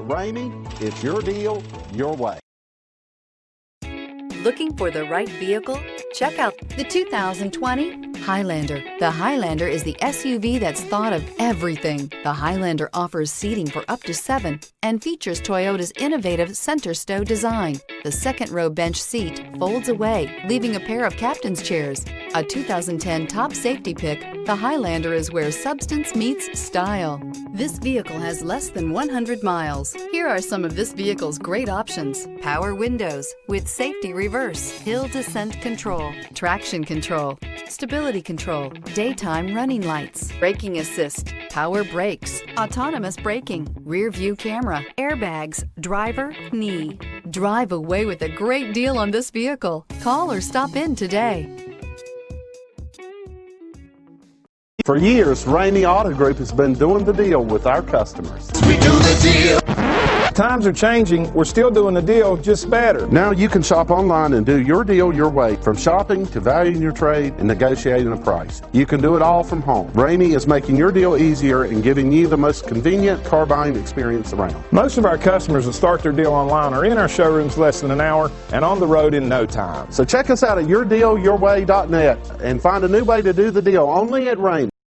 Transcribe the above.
Ramey, it's your deal, your way. Looking for the right vehicle? Check out the 2020 Highlander. The Highlander is the SUV that's thought of everything. The Highlander offers seating for up to 7 and features Toyota's innovative center stow design. The second row bench seat folds away, leaving a pair of captain's chairs. A 2010 top safety pick, the Highlander is where substance meets style. This vehicle has less than 100 miles. Here are some of this vehicle's great options: power windows with safety reverse, hill descent control, traction control, stability control, daytime running lights, braking assist, power brakes, autonomous braking, rear view camera, airbags, driver, knee. Drive away with a great deal on this vehicle. Call or stop in today. For years, Ramey Auto Group has been doing the deal with our customers. We do the deal. Times are changing. We're still doing the deal, just better. Now you can shop online and do your deal your way, from shopping to valuing your trade and negotiating a price. You can do it all from home. Ramey is making your deal easier and giving you the most convenient car buying experience around. Most of our customers that start their deal online are in our showrooms less than an hour and on the road in no time. So check us out at yourdealyourway.net and find a new way to do the deal only at Ramey.